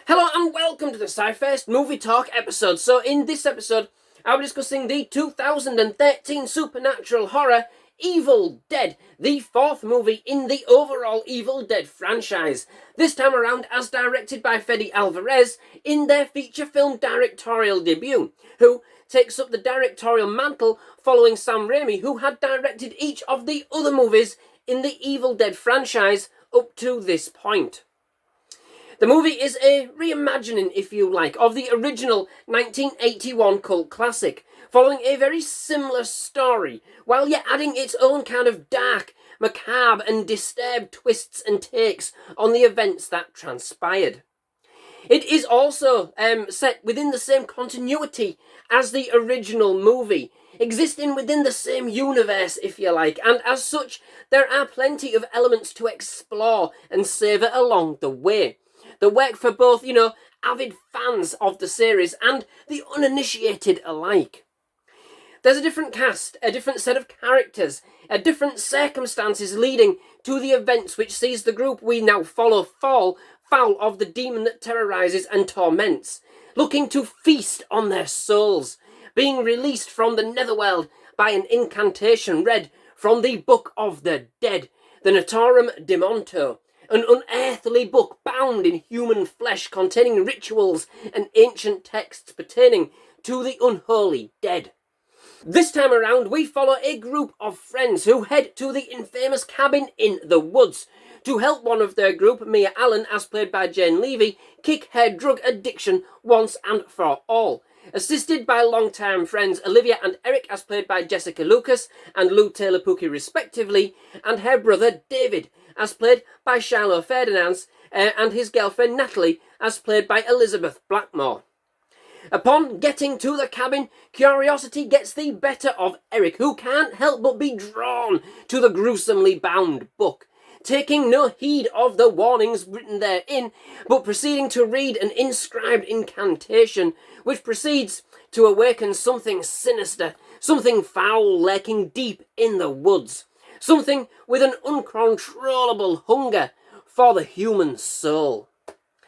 Hello and welcome to the SciFirst MovieTalk episode. So in this episode, I'll be discussing the 2013 supernatural horror Evil Dead, the fourth movie in the overall Evil Dead franchise. This time around as directed by Fede Álvarez in their feature film directorial debut, who takes up the directorial mantle following Sam Raimi, who had directed each of the other movies in the Evil Dead franchise up to this point. The movie is a reimagining, if you like, of the original 1981 cult classic, following a very similar story, while yet adding its own kind of dark, macabre and disturbed twists and takes on the events that transpired. It is also set within the same continuity as the original movie, existing within the same universe, if you like, and as such, there are plenty of elements to explore and savour along the way. The work for both, avid fans of the series and the uninitiated alike. There's a different cast, a different set of characters, a different circumstances leading to the events which sees the group we now follow fall foul of the demon that terrorizes and torments, looking to feast on their souls, being released from the netherworld by an incantation read from the Book of the Dead, the Naturam Demonto, an unearthly book bound in human flesh containing rituals and ancient texts pertaining to the unholy dead. This time around, we follow a group of friends who head to the infamous cabin in the woods to help one of their group, Mia Allen, as played by Jane Levy, kick her drug addiction once and for all. Assisted by long-time friends Olivia and Eric, as played by Jessica Lucas and Lou Taylor Pucci respectively, and her brother David, as played by Shiloh Fernandez, and his girlfriend Natalie, as played by Elizabeth Blackmore. Upon getting to the cabin, curiosity gets the better of Eric, who can't help but be drawn to the gruesomely bound book, taking no heed of the warnings written therein, but proceeding to read an inscribed incantation, which proceeds to awaken something sinister, something foul lurking deep in the woods, something with an uncontrollable hunger for the human soul.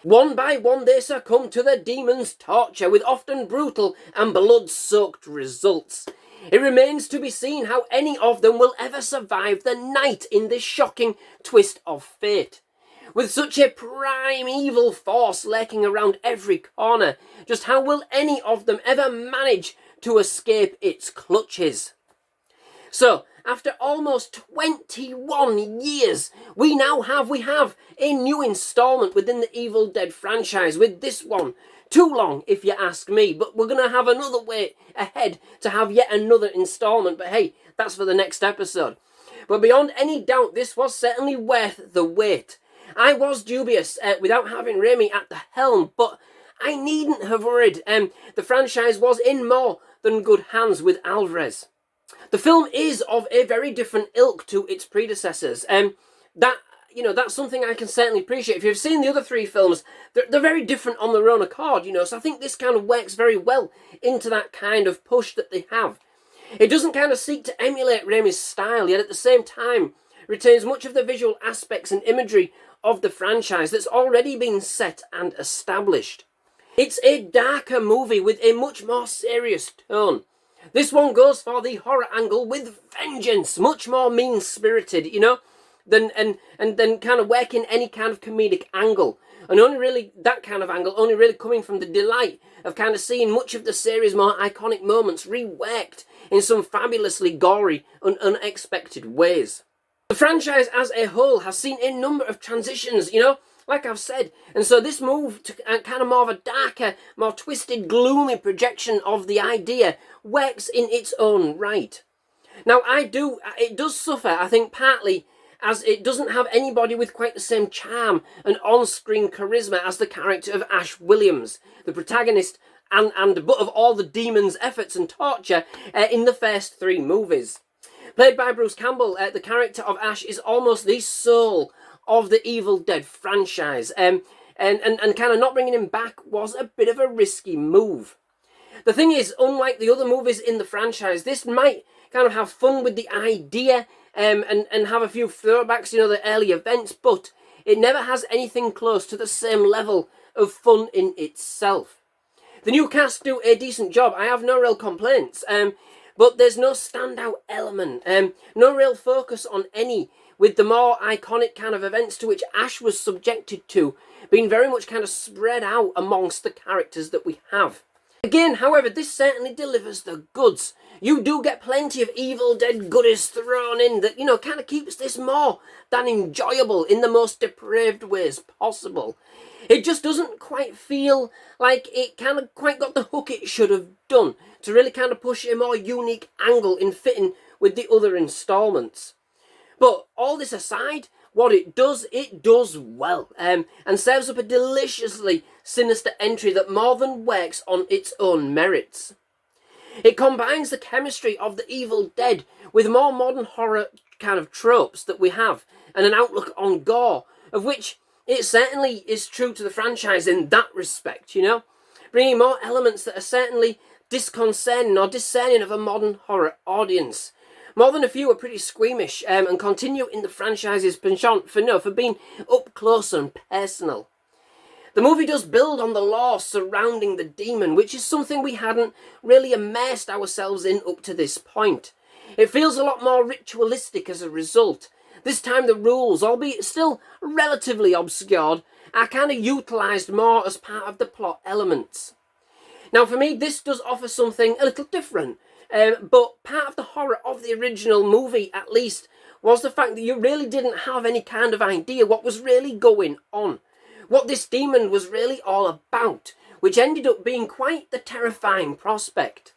One by one they succumb to the demon's torture with often brutal and blood-soaked results. It remains to be seen how any of them will ever survive the night in this shocking twist of fate. With such a primeval force lurking around every corner, just how will any of them ever manage to escape its clutches? So, after almost 21 years, we have a new installment within the Evil Dead franchise with this one. Too long, if you ask me, but we're going to have another wait ahead to have yet another installment, but hey, that's for the next episode. But beyond any doubt, this was certainly worth the wait. I was dubious without having Raimi at the helm, but I needn't have worried. The franchise was in more than good hands with Álvarez. The film is of a very different ilk to its predecessors. That's something I can certainly appreciate. If you've seen the other three films, they're very different on their own accord, so I think this kind of works very well into that kind of push that they have. It doesn't kind of seek to emulate Raimi's style, yet at the same time retains much of the visual aspects and imagery of the franchise that's already been set and established. It's a darker movie with a much more serious tone. This one goes for the horror angle with vengeance, much more mean-spirited, than kind of working any kind of comedic angle. And only really that kind of angle, only really coming from the delight of kind of seeing much of the series' more iconic moments reworked in some fabulously gory and unexpected ways. The franchise as a whole has seen a number of transitions, like I've said, and so this move to kind of more of a darker, more twisted, gloomy projection of the idea works in its own right. Now, it does suffer, I think, partly as it doesn't have anybody with quite the same charm and on-screen charisma as the character of Ash Williams, the protagonist and butt of all the demon's efforts and torture in the first three movies. Played by Bruce Campbell, the character of Ash is almost the soul of the Evil Dead franchise, and kind of not bringing him back was a bit of a risky move. The thing is, unlike the other movies in the franchise, this might kind of have fun with the idea and have a few throwbacks, the early events, but it never has anything close to the same level of fun in itself. The new cast do a decent job, I have no real complaints, but there's no standout element, no real focus on any, with the more iconic kind of events to which Ash was subjected to being very much kind of spread out amongst the characters that we have. Again, however, this certainly delivers the goods. You do get plenty of Evil Dead goodies thrown in that, kind of keeps this more than enjoyable in the most depraved ways possible. It just doesn't quite feel like it kind of quite got the hook it should have done to really kind of push a more unique angle in fitting with the other installments. But all this aside, what it does well, and serves up a deliciously sinister entry that more than works on its own merits. It combines the chemistry of the Evil Dead with more modern horror kind of tropes that we have, and an outlook on gore, of which it certainly is true to the franchise in that respect, bringing more elements that are certainly disconcerting or discerning of a modern horror audience. More than a few are pretty squeamish and continue in the franchise's penchant for being up close and personal. The movie does build on the lore surrounding the demon, which is something we hadn't really immersed ourselves in up to this point. It feels a lot more ritualistic as a result. This time the rules, albeit still relatively obscured, are kind of utilised more as part of the plot elements. Now for me, this does offer something a little different, but part of the horror of the original movie, at least, was the fact that you really didn't have any kind of idea what was really going on, what this demon was really all about, which ended up being quite the terrifying prospect.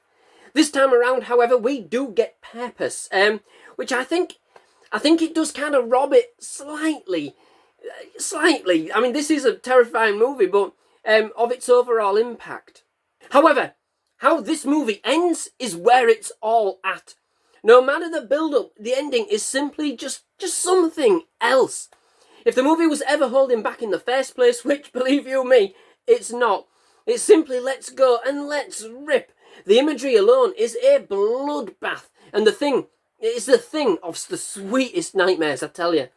This time around, however, we do get purpose, which I think it does kind of rob it slightly. I mean, this is a terrifying movie, but of its overall impact. However, how this movie ends is where it's all at. No matter the build-up, the ending is simply just something else. If the movie was ever holding back in the first place, which, believe you me, it's not, it simply lets go and lets rip. The imagery alone is a bloodbath, and it's the thing of the sweetest nightmares, I tell you.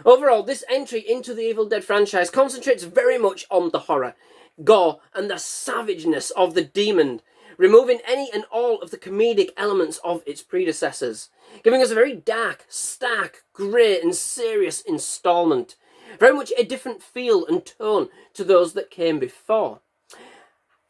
Overall, this entry into the Evil Dead franchise concentrates very much on the horror, gore, and the savageness of the demon, removing any and all of the comedic elements of its predecessors, giving us a very dark, stark, grey and serious installment, very much a different feel and tone to those that came before.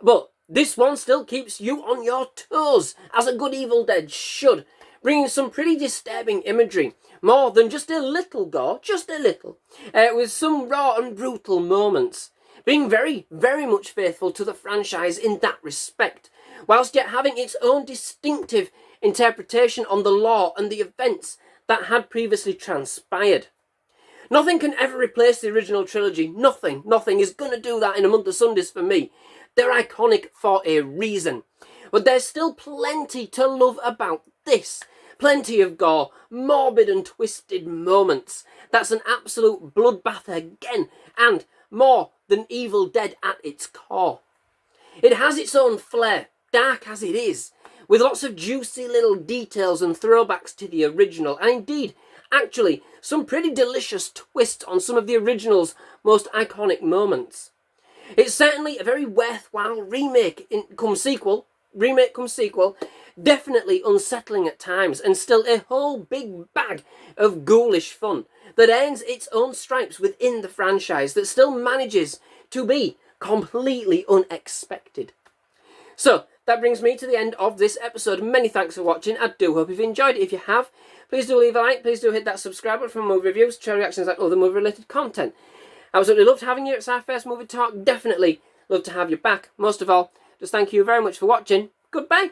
But this one still keeps you on your toes, as a good Evil Dead should, bringing some pretty disturbing imagery, more than just a little gore, just a little, with some raw and brutal moments, being very, very much faithful to the franchise in that respect, whilst yet having its own distinctive interpretation on the lore and the events that had previously transpired. Nothing can ever replace the original trilogy. Nothing is going to do that in a month of Sundays for me. They're iconic for a reason. But there's still plenty to love about this. Plenty of gore, morbid and twisted moments. That's an absolute bloodbath again, and more than Evil Dead at its core. It has its own flair, dark as it is, with lots of juicy little details and throwbacks to the original, and indeed, actually, some pretty delicious twists on some of the original's most iconic moments. It's certainly a very worthwhile remake come sequel, definitely unsettling at times, and still a whole big bag of ghoulish fun that earns its own stripes within the franchise, that still manages to be completely unexpected. So, that brings me to the end of this episode. Many thanks for watching. I do hope you've enjoyed it. If you have, please do leave a like. Please do hit that subscribe button for movie reviews, trailer reactions, and other movie-related content. I absolutely loved having you at SciFirst MovieTalk. Definitely love to have you back. Most of all, just thank you very much for watching. Goodbye.